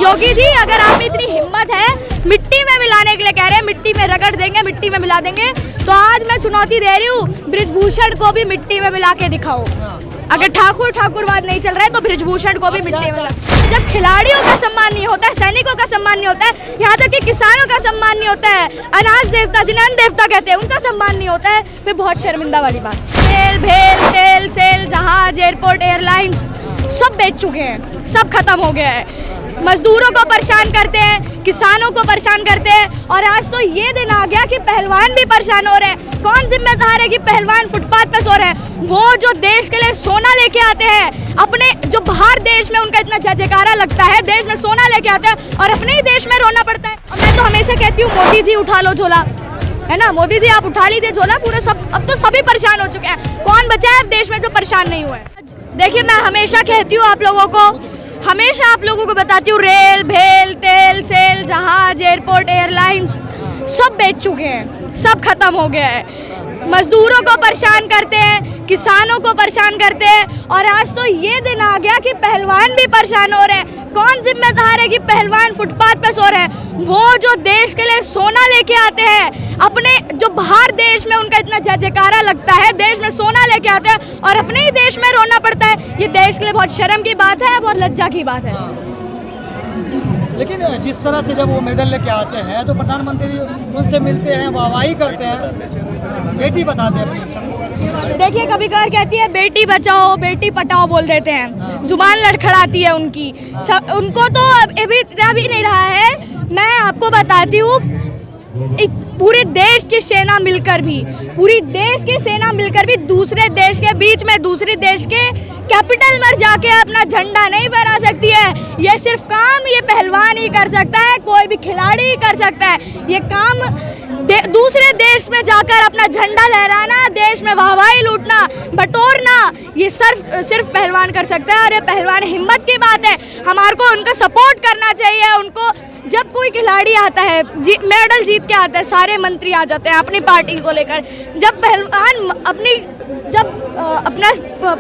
योगी जी, अगर आप में इतनी हिम्मत है, मिट्टी में मिलाने के लिए कह रहे हैं, मिट्टी में रगड़ देंगे, मिट्टी में मिला देंगे, तो आज मैं चुनौती दे रही हूँ, बृजभूषण को भी मिट्टी में मिला के दिखाओ। अगर ठाकुरवाद नहीं चल रहा है तो बृजभूषण को भी मिट्टी में। जब खिलाड़ियों का सम्मान नहीं होता है, सैनिकों का सम्मान नहीं होता है, यहाँ तक कि किसानों का सम्मान नहीं होता है, अनाज देवता जिन्हें अन्न देवता कहते हैं उनका सम्मान नहीं होता है, फिर बहुत शर्मिंदा वाली बात। तेल, भेल, तेल, सेल, जहाज, एयरपोर्ट, एयरलाइंस सब बेच चुके हैं, सब खत्म हो गया है। मजदूरों को परेशान करते हैं, किसानों को परेशान करते हैं, और आज तो ये दिन आ गया कि पहलवान भी परेशान हो रहे हैं। कौन जिम्मेदार है कि पहलवान फुटपाथ पे सो रहे हैं? वो जो देश के लिए सोना लेके आते हैं, अपने जो बाहर देश में उनका इतना जयकारा लगता है, देश में सोना लेके आते हैं और अपने ही देश में रोना पड़ता है। और मैं तो हमेशा कहती हूँ, मोदी जी उठा लो झोला, है ना, मोदी जी आप उठा लीजिए झोला, पूरे सब, अब तो सभी परेशान हो चुके हैं। कौन बचा है अब देश में जो परेशान नहीं हुआ है? देखिए, मैं हमेशा कहती हूँ आप लोगों को बताती हूँ, रेल, भेल, तेल, सेल, जहाज, एयरपोर्ट, एयरलाइंस सब बेच चुके हैं, सब खत्म हो गया है। मजदूरों को परेशान करते हैं, किसानों को परेशान करते हैं, और आज तो ये दिन आ गया कि पहलवान भी परेशान हो रहे हैं। कौन जिम्मेदार है कि पहलवान फुटपाथ पे सो रहे हैं? वो जो देश के लिए सोना लेके आते हैं, अपने जो बाहर देश में उनका इतना जयकारा लगता है, देश में सोना लेके आते हैं और अपने ही देश में रोना पड़ता है। ये देश के लिए बहुत शर्म की बात है, बहुत लज्जा की बात है। लेकिन जिस तरह से जब वो मेडल लेके आते हैं तो प्रधानमंत्री उनसे मिलते हैं, वाहवाही करते हैं, बेटी बताते हैं। देखिए, कभी कभार कहती है बेटी बचाओ बेटी पटाओ बोल देते हैं, जुबान लड़खड़ाती है उनकी। उनको तो अभी नहीं रहा है। मैं आपको बताती हूँ, पूरे देश की सेना मिलकर भी दूसरे देश के बीच में, दूसरे देश के कैपिटल में जाके अपना झंडा नहीं फहरा सकती है। ये सिर्फ काम ये पहलवान ही कर सकता है, कोई भी खिलाड़ी ही कर सकता है। ये काम दूसरे देश में जाकर अपना झंडा लहराना, देश में वाहवाही लूटना, बटोरना, ये सिर्फ पहलवान कर सकता है। और ये पहलवान हिम्मत की बात है, हमारे को उनका सपोर्ट करना चाहिए। उनको जब कोई खिलाड़ी आता है, मेडल जीत के आता है, सारे मंत्री आ जाते हैं अपनी पार्टी को लेकर। जब पहलवान अपना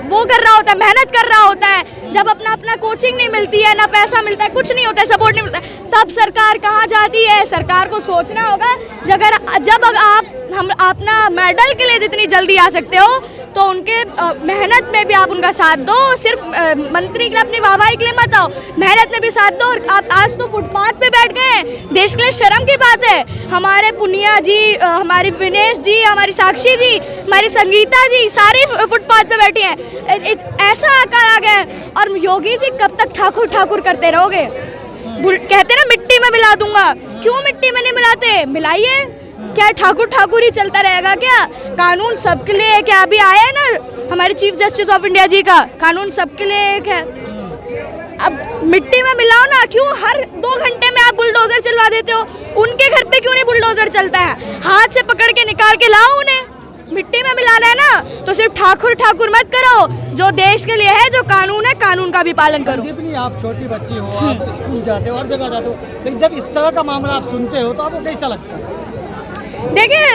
वो कर रहा होता है, मेहनत कर रहा होता है, जब अपना कोचिंग नहीं मिलती है, ना पैसा मिलता है, कुछ नहीं होता है, सपोर्ट नहीं मिलता है, तब सरकार कहाँ जाती है? सरकार को सोचना होगा। जब आप अपना मेडल के लिए जितनी जल्दी आ सकते हो, तो उनके मेहनत में भी आप उनका साथ दो। सिर्फ मंत्री के लिए, अपनी वाहवाही के लिए मत आओ, मेहनत में भी साथ दो। और आप आज तो फुटपाथ पे बैठ गए हैं, देश के लिए शर्म की बात है। हमारे पुनिया जी, हमारी विनेश जी, हमारी साक्षी जी, हमारी संगीता जी, सारी फुटपाथ पे बैठी हैं। ऐसा आकार आ गया। और योगी जी कब तक ठाकुर करते रहोगे? कहते ना मिट्टी में मिला दूंगा, क्यों मिट्टी में नहीं मिलाते? मिलाइए। क्या ठाकुर ही चलता रहेगा क्या? कानून सबके लिए है। क्या अभी आया है ना हमारे चीफ जस्टिस ऑफ इंडिया जी का, कानून सबके लिए एक है। अब मिट्टी में मिलाओ ना, क्यों हर 2 घंटे में आप बुलडोजर चलवा देते हो? उनके घर पे क्यों नहीं बुलडोजर चलता है? हाथ से पकड़ के निकाल के लाओ उन्हें। मिट्टी में मिलाना है ना, तो सिर्फ ठाकुर मत करो। जो देश के लिए है, जो कानून है, कानून का भी पालन करो। आप छोटी बच्ची हो, आप स्कूल जाते हो, हर जगह जाते हो, लेकिन जब इस तरह का मामला आप सुनते हो तो आपको कैसा लगता है? देखिए,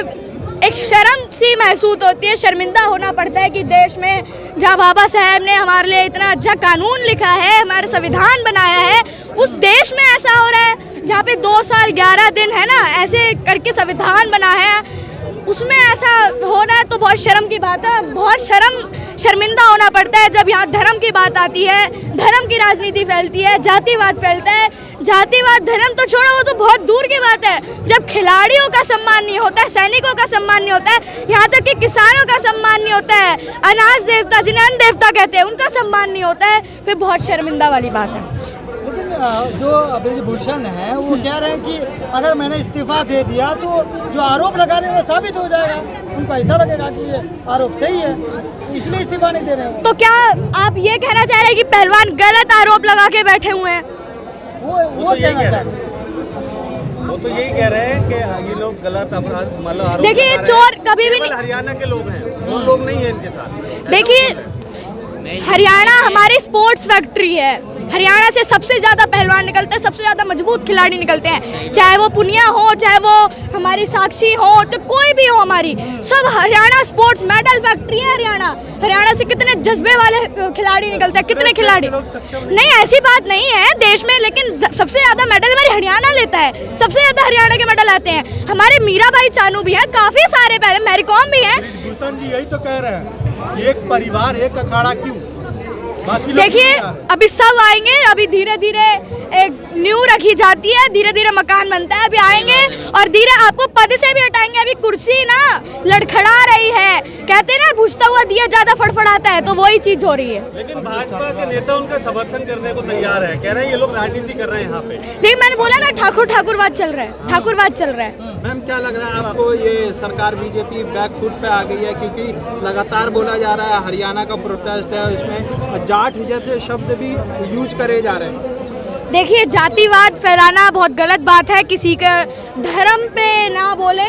एक शर्म सी महसूस होती है, शर्मिंदा होना पड़ता है कि देश में जहाँ बाबा साहब ने हमारे लिए इतना अच्छा कानून लिखा है, हमारा संविधान बनाया है, उस देश में ऐसा हो रहा है जहाँ पे 2 साल 11 दिन है ना, ऐसे करके संविधान बना है, उसमें ऐसा हो रहा है। तो बहुत शर्म की बात है, बहुत शर्मिंदा होना पड़ता है जब यहाँ धर्म की बात आती है, धर्म की राजनीति फैलती है, जातिवाद फैलता है। जातिवाद धर्म तो छोड़ो, वो तो बहुत दूर की बात है। जब खिलाड़ियों का सम्मान नहीं होता है, सैनिकों का सम्मान नहीं होता है, यहाँ तक कि किसानों का सम्मान नहीं होता है, अनाज देवता जिन्हें अन्न देवता कहते हैं उनका सम्मान नहीं होता है, फिर बहुत शर्मिंदा वाली बात है। लेकिन जो बृजभूषण है वो कह रहे हैं कि अगर मैंने इस्तीफा दे दिया तो जो आरोप लगा रहे हैं वो साबित हो जाएगा, उनको ऐसा लगेगा कि ये आरोप सही है, इसलिए इस्तीफा नहीं दे रहे हैं। तो क्या आप ये कहना चाह रहे हैं कि पहलवान गलत आरोप लगा के बैठे हुए हैं? वो कहना चाह रहे हैं। वो तो यही कह रहे हैं कि ये लोग गलत अपराध मतलब आरोप। देखिए, चोर कभी भी नहीं, हरियाणा के लोग हैं, वो लोग नहीं है इनके साथ। देखिए, हरियाणा हमारी स्पोर्ट्स फैक्ट्री है, हरियाणा से सबसे ज़्यादा पहलवान निकलते हैं, सबसे ज़्यादा मजबूत खिलाड़ी निकलते हैं, चाहे वो पुनिया हो, चाहे वो हमारी साक्षी हो, तो कोई भी हो हमारी, सब हरियाणा स्पोर्ट्स मेडल फैक्ट्री है। हरियाणा से कितने जज्बे वाले खिलाड़ी निकलते हैं, कितने खिलाड़ी। नहीं, ऐसी बात नहीं है देश में, लेकिन सबसे ज़्यादा मेडल हमारे हरियाणा लेता है, सबसे ज़्यादा हरियाणा के मेडल आते हैं। हमारे मीराबाई चानू भी हैं, काफ़ी सारे पहले मैरी कॉम भी हैं। भूषण जी यही तो कह रहे हैं, एक परिवार एक अखाड़ा क्यों? देखिए अभी सब आएंगे, अभी धीरे धीरे एक न्यू रखी जाती है, धीरे धीरे मकान बनता है, अभी आएंगे और धीरे आपको पद से भी हटाएंगे। अभी कुर्सी ना लड़खड़ा रही है, कहते हैं ना बुझता हुआ दिया ज्यादा फड़फड़ाता है, तो वही चीज हो रही है। लेकिन भाजपा के नेता उनका समर्थन करने को तैयार है, कह रहे हैं ये लोग राजनीति कर रहे हैं यहाँ पे। नहीं, मैंने बोला ना ठाकुरवाद चल रहा है, ठाकुरवाद चल रहा है। मैम क्या लग रहा है आपको, ये सरकार बीजेपी बैकफुट पे आ गई है? क्योंकि लगातार बोला जा रहा है हरियाणा का प्रोटेस्ट है, इसमें जाट जैसे शब्द भी यूज करे जा रहे हैं। देखिए जातिवाद फैलाना बहुत गलत बात है, किसी के धर्म पे ना बोले।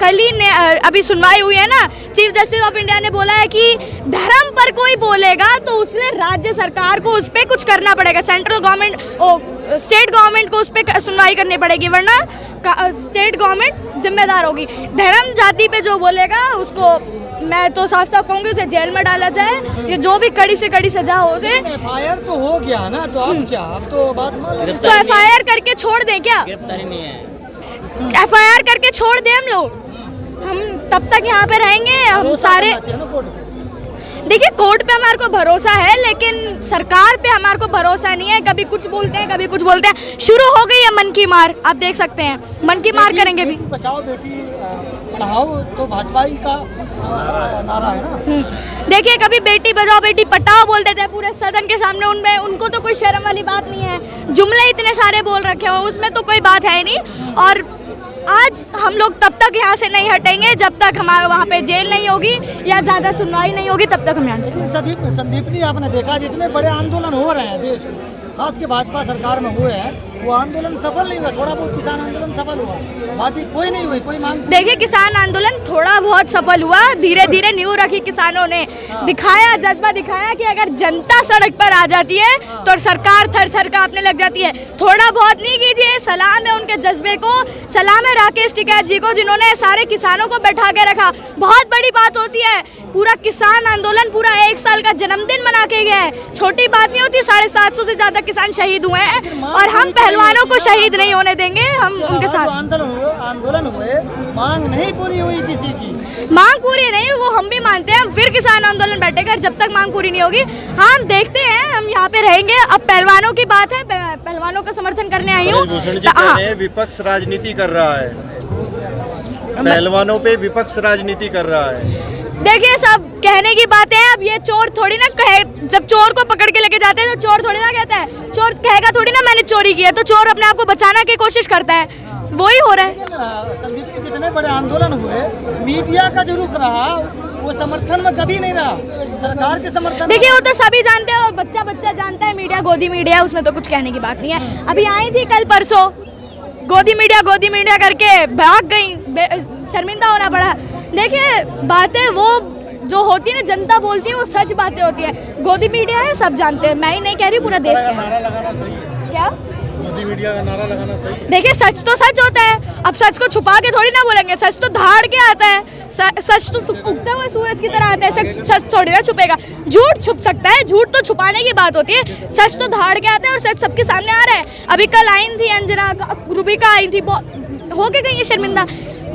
कल ही ने अभी सुनवाई हुई है ना, चीफ जस्टिस ऑफ इंडिया ने बोला है कि धर्म पर कोई बोलेगा तो उसने राज्य सरकार को उस पर कुछ करना पड़ेगा, सेंट्रल गवर्नमेंट स्टेट गवर्नमेंट को उस पर सुनवाई करनी पड़ेगी, वरना स्टेट गवर्नमेंट जिम्मेदार होगी। धर्म जाति पे जो बोलेगा उसको मैं तो साफ साफ कहूँगी उसे जेल में डाला जाए, ये जो भी कड़ी से कड़ी सजा हो उसे। FIR तो हो गया ना, तो अब क्या, अब तो बात मान लो। तो FIR करके छोड़ दें क्या? गिरफ्तारी नहीं है। FIR करके छोड़ दें हम लोग, हम तब तक यहाँ पे रहेंगे हम सारे। देखिए कोर्ट पे हमारे को भरोसा है, लेकिन सरकार पे हमारे को भरोसा नहीं है। कभी कुछ बोलते हैं, कभी कुछ बोलते हैं। शुरू हो गई है मन की मार, आप देख सकते हैं, मन की मार करेंगे भी। बचाओ बेटी पढ़ाओ तो भाजपा ही का नारा है ना। देखिए कभी बेटी बचाओ बेटी पढ़ाओ बोल देते हैं पूरे सदन के सामने, उनमें उनको तो कोई शर्म वाली बात नहीं है। जुमले इतने सारे बोल रखे हो, उसमें तो कोई बात है नहीं। और आज हम लोग तब तक यहाँ से नहीं हटेंगे जब तक हमारे वहाँ पे जेल नहीं होगी या ज़्यादा सुनवाई नहीं होगी, तब तक हम यहाँ से। संदीपनी आपने देखा जितने बड़े आंदोलन हो रहे हैं देश में, खास के भाजपा सरकार में हुए हैं, वो आंदोलन सफल नहीं हुआ। थोड़ा बहुत किसान आंदोलन सफल हुआ, बाकी कोई नहीं हुई, कोई मांग। देखिए किसान आंदोलन थोड़ा बहुत सफल हुआ, धीरे धीरे न्यू रखी किसानों ने, दिखाया जज्बा दिखाया कि अगर जनता सड़क पर आ जाती है तो सरकार थर थर कांपने लग जाती है। थोड़ा बहुत नहीं कीजिए, सलाम है उनके जज्बे को, सलाम है राकेश टिकैत जी को जिन्होंने सारे किसानों को बैठा के रखा। बहुत बड़ी बात होती है, पूरा किसान आंदोलन पूरा 1 साल का जन्मदिन मना के गया है, छोटी बात नहीं होती। 750 से ज्यादा किसान शहीद हुए हैं और हम पहलवानों को शहीद नहीं होने देंगे, हम उनके साथ। आंदोलन हुए, मांग नहीं पूरी हुई किसी की, मांग पूरी नहीं, वो हम भी मानते हैं। फिर किसान आंदोलन बैठेगा जब तक मांग पूरी नहीं होगी। हम देखते हैं, हम यहाँ पे रहेंगे। अब पहलवानों की बात है, पहलवानों का समर्थन करने आई हूँ। विपक्ष राजनीति कर रहा है, पहलवानों पे विपक्ष राजनीति कर रहा है। देखिए सब कहने की बातें हैं, अब ये चोर थोड़ी ना कहे, जब चोर को पकड़ के लेके जाते हैं तो चोर थोड़ी ना कहता है, चोर कहेगा थोड़ी ना मैंने चोरी की है, तो चोर अपने आप को बचाने की कोशिश करता है, वही हो रहा है। संदीप के जितने बड़े आंदोलन हुए, मीडिया का जो रुख रहा वो समर्थन में कभी नहीं रहा, सरकार के समर्थन। देखिए वो तो सभी जानते हैं, बच्चा बच्चा जानता है, मीडिया गोदी मीडिया है, उसमें तो कुछ कहने की बात नहीं है। अभी आई थी कल परसों, गोदी मीडिया करके भाग गई, शर्मिंदा होना पड़ा। देखिए बातें वो जो होती है ना, जनता बोलती है, वो सच बातें होती है। गोदी मीडिया है, सब जानते हैं, मैं ही नहीं कह रही, पूरा देश नारा लगाना सही है क्या? मोदी मीडिया का नारा लगाना सही है। देखिए सच तो सच होता है, अब सच को छुपा के थोड़ी ना बोलेंगे, सच तो धाड़ के आता है, सच तो उगते हुए सूरज की तरह आता है, सच थोड़ी ना छुपेगा। झूठ छुप सकता है, झूठ तो छुपाने की बात होती है, सच तो धाड़ के आता है और सच सबके सामने आ रहा है। अभी कल आई थी अंजना, रूबिका आई थी, हो के गई है शर्मिंदा,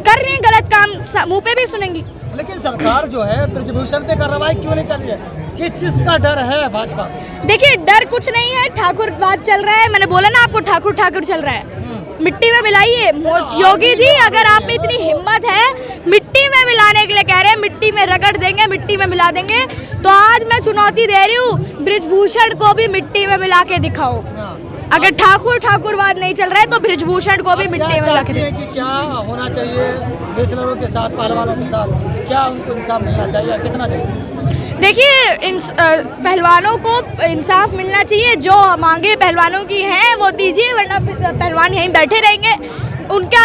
कर रही है गलत काम, मुँह पे भी सुनेंगी। लेकिन सरकार जो है ब्रजभूषण पे कार्रवाई क्यों नहीं कर रही है? किस चीज का डर है भाजपा? देखिए डर कुछ नहीं है, ठाकुरवाद चल रहा है, मैंने बोला ना आपको, ठाकुर चल रहा है। मिट्टी में मिलाइए योगी जी, अगर आप में इतनी हिम्मत है मिट्टी में मिलाने के लिए कह रहे हैं, मिट्टी में रगड़ देंगे, मिट्टी में मिला देंगे, तो आज मैं चुनौती दे रही हूँ, ब्रजभूषण को भी मिट्टी में मिला के दिखाओ। अगर ठाकुरवाद नहीं चल रहा है तो ब्रजभूषण को भी मिट्टी में मिला के दिखाओ। कि क्या होना चाहिए रेसलरों के साथ, पहलवानों के साथ, क्या उनको इंसाफ मिलना चाहिए, कितना चाहिए? देखिए पहलवानों को इंसाफ मिलना चाहिए, जो मांगे पहलवानों की हैं वो दीजिए, वरना पहलवान यहीं बैठे रहेंगे। उनके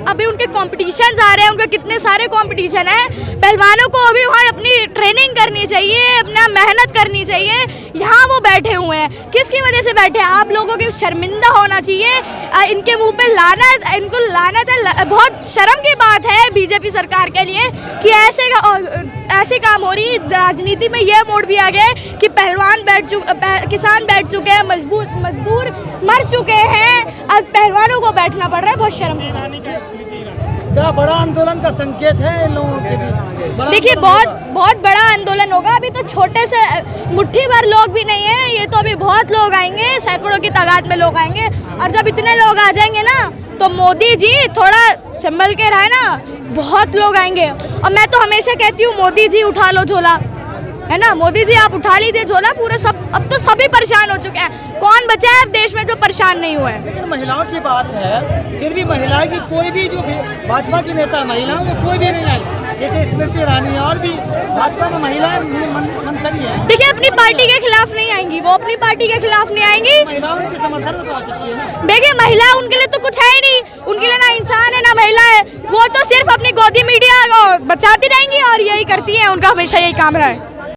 अभी उनके कॉम्पिटिशन आ रहे हैं, उनके कितने सारे कॉम्पिटिशन है। पहलवानों को अभी वहाँ अपनी ट्रेनिंग करनी चाहिए, अपना मेहनत करनी चाहिए। यहाँ वो बैठे हुए हैं, किसकी वजह से बैठे हैं? आप लोगों के शर्मिंदा होना चाहिए। इनके मुंह पे लानत, इनको लानत है। बहुत शर्म की बात है बीजेपी सरकार के लिए कि ऐसे काम हो रही। राजनीति में यह मोड़ भी आ गया है कि पहलवान किसान बैठ चुके हैं, मजदूर मर चुके हैं, अब पहलवानों को बैठना पड़ रहा है। बहुत शर्म की बात है। क्या बड़ा आंदोलन का संकेत है इन लोगों के भी? देखिए बहुत बड़ा आंदोलन होगा। अभी तो छोटे से मुट्ठी भर लोग भी नहीं है, ये तो अभी बहुत लोग आएंगे, सैकड़ों की तादाद में लोग आएंगे। और जब इतने लोग आ जाएंगे ना, तो मोदी जी थोड़ा संभल के रहे ना, बहुत लोग आएंगे। और मैं तो हमेशा कहती हूँ, मोदी जी उठा लो झोला, है ना। मोदी जी आप उठा लीजिए झोला। पूरे सब, अब तो सभी परेशान हो चुके हैं। कौन बचा है अब देश में जो परेशान नहीं हुए हैं? लेकिन महिलाओं की बात है, फिर भी महिलाएं की कोई भी जो भाजपा की नेता महिलाओं में कोई भी नहीं आई। जैसे स्मृति ईरानी और भी भाजपा में महिलाएं मंत्री हैं। देखिए अपनी पार्टी के खिलाफ नहीं आएंगी, वो अपनी पार्टी के खिलाफ नहीं आएंगी। महिलाओं के समर्थन में तो आ सकती है ना। देखिए महिला उनके लिए तो कुछ है ही नहीं, उनके लिए ना इंसान है ना महिला है। वो तो सिर्फ अपनी गोदी मीडिया को बचाती रहेंगी और यही करती हैं, उनका हमेशा यही काम रहा है।